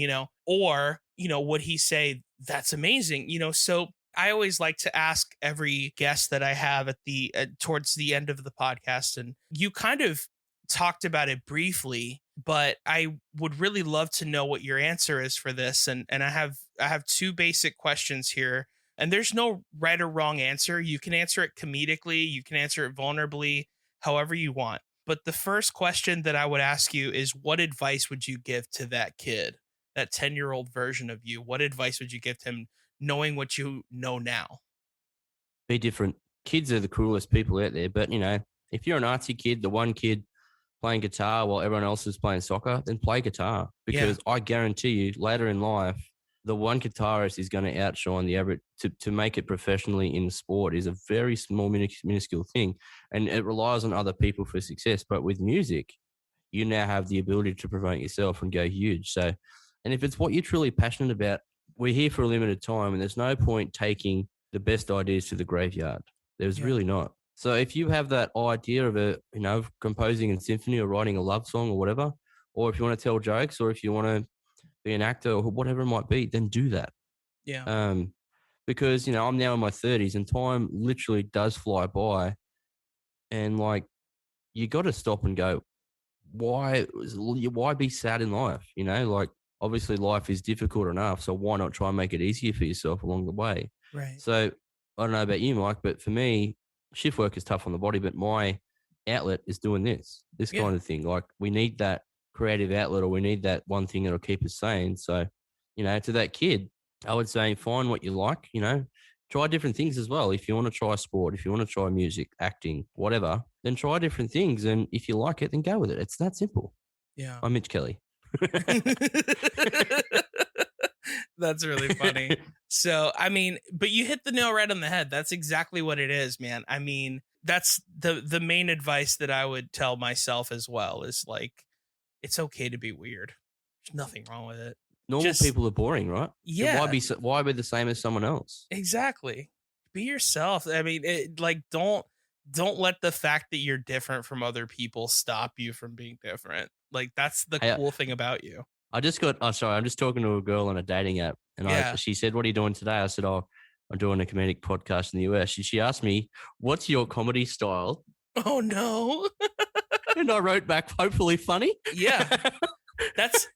Or, would he say, that's amazing? So I always like to ask every guest that I have at towards the end of the podcast. And you kind of talked about it briefly, but I would really love to know what your answer is for this. And I have two basic questions here. And there's no right or wrong answer. You can answer it comedically. You can answer it vulnerably, however you want. But the first question that I would ask you is, what advice would you give to that kid, that 10-year-old version of you? What advice would you give to him, knowing what you know now? Be different. Kids are the coolest people out there. But, if you're an artsy kid, the one kid playing guitar while everyone else is playing soccer, then play guitar. Because I guarantee you, later in life, the one guitarist is going to outshine the average. To make it professionally in sport is a very small, minuscule thing, and it relies on other people for success. But with music, you now have the ability to promote yourself and go huge. So, and if it's what you're truly passionate about, we're here for a limited time, and there's no point taking the best ideas to the graveyard. There's really not. So if you have that idea of composing a symphony or writing a love song or whatever, or if you want to tell jokes, or if you want to be an actor or whatever it might be, then do that. Yeah. Because, I'm now in my 30s and time literally does fly by. And you got to stop and go, why be sad in life? Obviously life is difficult enough. So why not try and make it easier for yourself along the way? Right. So I don't know about you, Mike, but for me, shift work is tough on the body, but my outlet is doing this kind of thing. We need that creative outlet, or we need that one thing that'll keep us sane. So to that kid, I would say find what you like, try different things as well. If you want to try sport, if you want to try music, acting, whatever, then try different things. And if you like it, then go with it. It's that simple. Yeah. I'm Mitch Kelly. That's really funny. So, I mean, but you hit the nail right on the head. That's exactly what it is, man. I mean, that's the main advice that I would tell myself as well is like, it's okay to be weird. There's nothing wrong with it. Normal people are boring, right? Yeah. Why be the same as someone else? Exactly. Be yourself. I mean, don't let the fact that you're different from other people stop you from being different. Like that's the cool thing about you. I'm just talking to a girl on a dating app, and she said, "What are you doing today?" I said, "Oh, I'm doing a comedic podcast in the US." She asked me, "What's your comedy style?" Oh no. And I wrote back, "Hopefully funny." Yeah. That's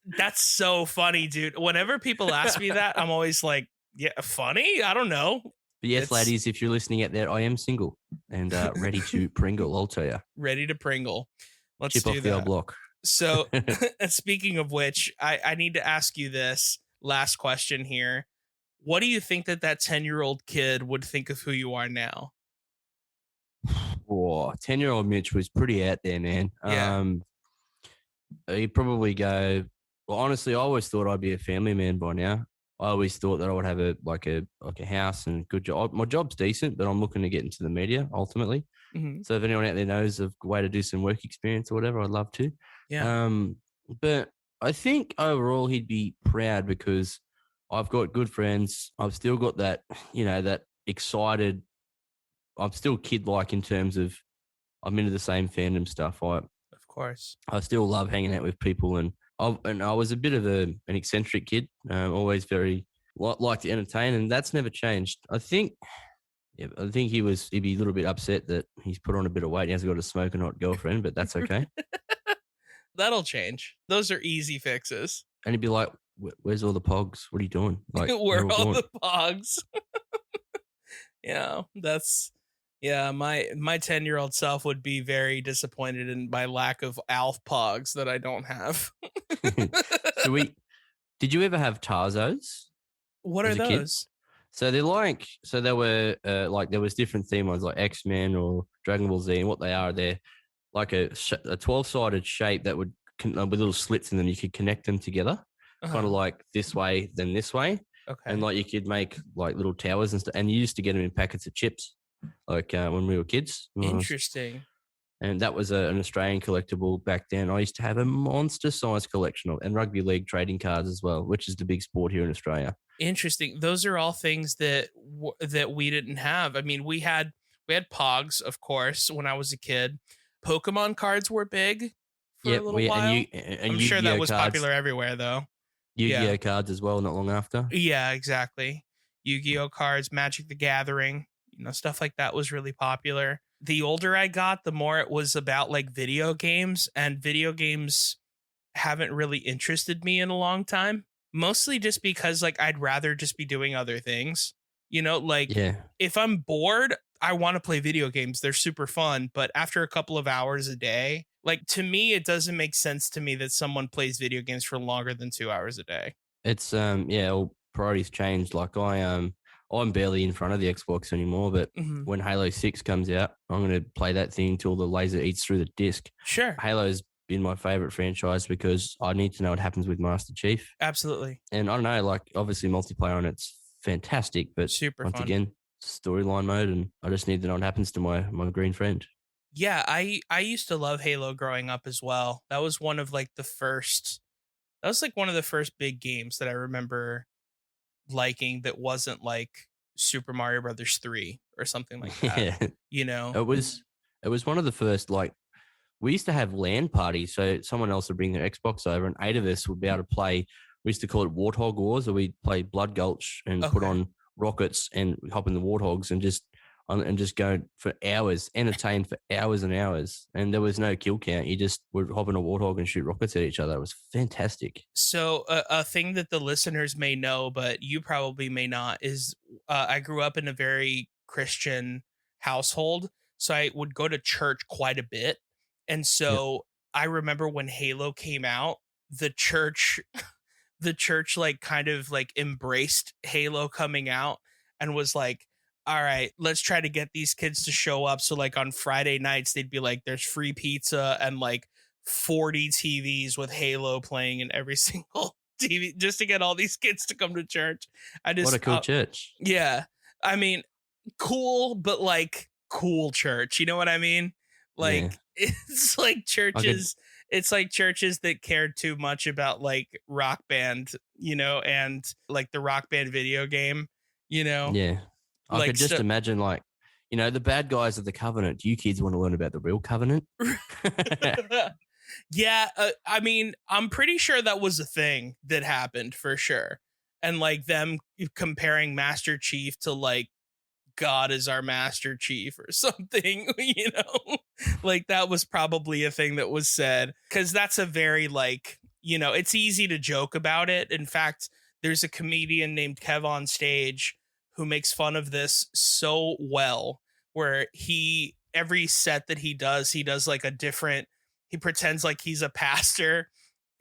so funny, dude. Whenever people ask me that, I'm always like, yeah, funny? I don't know. But yes, ladies, if you're listening out there, I am single and ready to Pringle, I'll tell you. Ready to Pringle. Let's Chip do off that. the old block. So speaking of which, I need to ask you this last question here. What do you think that 10-year-old kid would think of who you are now? Oh, 10-year-old Mitch was pretty out there, man. Yeah. He'd probably go, well, honestly, I always thought I'd be a family man by now. I always thought that I would have a house and good job. My job's decent, but I'm looking to get into the media ultimately. Mm-hmm. So if anyone out there knows of a way to do some work experience or whatever, I'd love to. Yeah. But I think overall he'd be proud because I've got good friends. I've still got that, that excited. I'm still kid-like in terms of I'm into the same fandom stuff. Of course. I still love hanging out with people, and I was a bit of an eccentric kid, always very like to entertain, and that's never changed. I think he'd be a little bit upset that he's put on a bit of weight and he hasn't got a smoking hot girlfriend, but that's okay. That'll change. Those are easy fixes. And he'd be like, "Where's all the pogs? What are you doing? Like, where are all the pogs?" Yeah, my 10-year-old self would be very disappointed in my lack of Alf pogs that I don't have. Did you ever have Tarzos? What are those? So they were there was different theme ones like X-Men or Dragon Ball Z, and what they are, they're like a 12-sided shape that would with little slits in them. You could connect them together, kind of like this way, then this way. Okay. And like you could make like little towers and stuff. And you used to get them in packets of chips, like when we were kids. Interesting. And that was an Australian collectible back then. I used to have a monster-sized collection of, and rugby league trading cards as well, which is the big sport here in Australia. Interesting. Those are all things that we didn't have. I mean, we had Pogs, of course, when I was a kid. Pokemon cards were big for a little while. I'm sure that was popular everywhere, though. Yu-Gi-Oh cards as well, not long after. Yeah, exactly. Yu-Gi-Oh cards, Magic the Gathering, stuff like that was really popular. The older I got, the more it was about like video games, and video games haven't really interested me in a long time. Mostly just because like I'd rather just be doing other things. If I'm bored, I want to play video games. They're super fun, but after a couple of hours a day, like to me, it doesn't make sense to me that someone plays video games for longer than 2 hours a day. It's priorities changed. Like I'm barely in front of the Xbox anymore, but when Halo 6 comes out, I'm going to play that thing until the laser eats through the disc. Sure. Halo's been my favorite franchise because I need to know what happens with Master Chief. Absolutely. And I don't know, like obviously multiplayer on it's fantastic, but once again, storyline mode, and I just need to know what happens to my green friend. Yeah, I used to love Halo growing up as well. That was one of the first big games that I remember liking that wasn't like Super Mario Brothers 3 or something like that. Yeah. It was one of the first, like, we used to have LAN parties, so someone else would bring their Xbox over and 8 of us would be able to play. We used to call it Warthog Wars, or we'd play Blood Gulch and put on rockets and hop in the Warthogs and just go for hours, entertain for hours and hours. And there was no kill count. You just would hop in a Warthog and shoot rockets at each other. It was fantastic. So a thing that the listeners may know, but you probably may not, is I grew up in a very Christian household. So I would go to church quite a bit. And so I remember when Halo came out, the church the church like kind of like embraced Halo coming out and was like, all right, let's try to get these kids to show up. So like on Friday nights, they'd be like, there's free pizza and like 40 TVs with Halo playing in every single TV just to get all these kids to come to church. What a cool church. Yeah. I mean, cool, but like cool church. You know what I mean? Like it's like churches. It's like churches that cared too much about like Rock Band, you know, and like the Rock Band video game, you know? Yeah. I Like, could just so- imagine like, you know, the bad guys of the Covenant. Do you kids want to learn about the real Covenant? Yeah, I mean, I'm pretty sure that was a thing that happened for sure. And like them comparing Master Chief to like God is our Master Chief or something, you know, like that was probably a thing that was said, because that's a very like, you know, it's easy to joke about it. In fact, there's a comedian named Kev on Stage who makes fun of this so well, where every set that he does like a different, he pretends like he's a pastor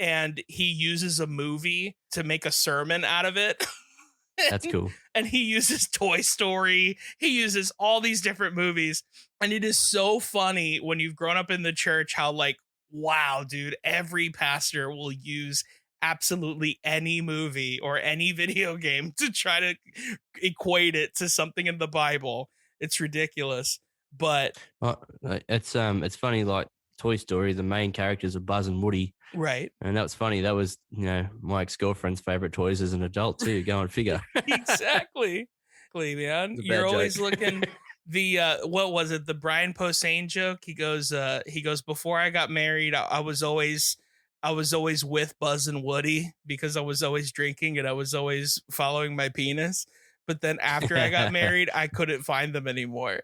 and he uses a movie to make a sermon out of it. That's cool. And he uses Toy Story. He uses all these different movies. And it is so funny when you've grown up in the church how like, wow, dude, every pastor will use absolutely any movie or any video game to try to equate it to something in the Bible. It's ridiculous. But it's funny, like Toy Story, the main characters are Buzz and Woody. Right. And that was funny. That was, you know, my ex-girlfriend's favorite toys as an adult too. Go and figure. Exactly, man. You're always looking. The what was it? The Brian Posehn joke. He goes, before I got married, I was always with Buzz and Woody because I was always drinking and I was always following my penis. But then after I got married, I couldn't find them anymore.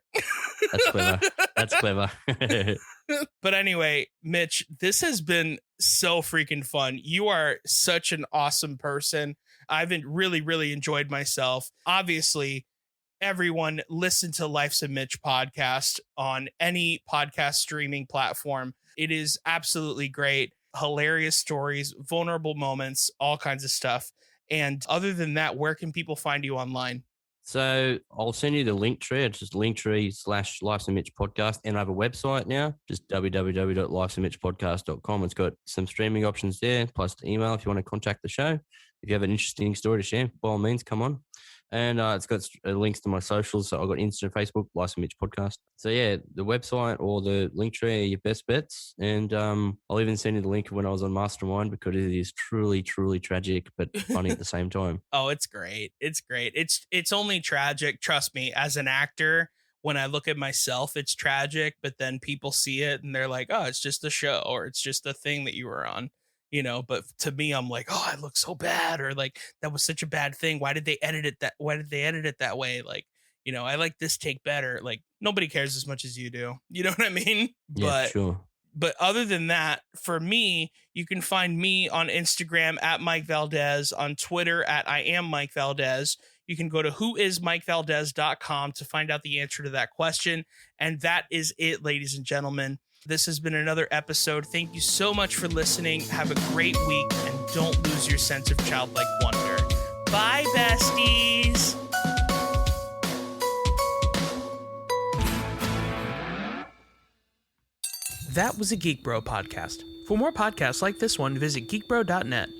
That's clever. But anyway, Mitch, this has been so freaking fun. You are such an awesome person. I've really, really enjoyed myself. Obviously, everyone listen to Life's a Mitch podcast on any podcast streaming platform. It is absolutely great. Hilarious stories, vulnerable moments, all kinds of stuff. And other than that, where can people find you online? So I'll send you the link tree. It's just linktree/Life's a Mitch podcast. And I have a website now, just www.lifesamitchpodcast.com. It's got some streaming options there, plus the email if you want to contact the show. If you have an interesting story to share, by all means, come on. And it's got links to my socials. So I've got Insta, Facebook, Life's a Mitch podcast. So yeah, the website or the link tree are your best bets. And I'll even send you the link when I was on Mastermind because it is truly, truly tragic, but funny at the same time. Oh, it's great. It's great. It's only tragic. Trust me, as an actor, when I look at myself, it's tragic, but then people see it and they're like, oh, it's just a show or it's just a thing that you were on. You know, but to me, I'm like, oh, I look so bad, or like that was such a bad thing. Why did they edit it that way? Like, you know, I like this take better. Like nobody cares as much as you do. You know what I mean? Yeah, sure. But other than that, for me, you can find me on Instagram at Mike Valdes, on Twitter at I am Mike Valdes. You can go to whoismikevaldes.com to find out the answer to that question. And that is it, ladies and gentlemen. This has been another episode. Thank you so much for listening. Have a great week and don't lose your sense of childlike wonder. Bye, besties. That was a Geek Bro podcast. For more podcasts like this one, visit geekbro.net.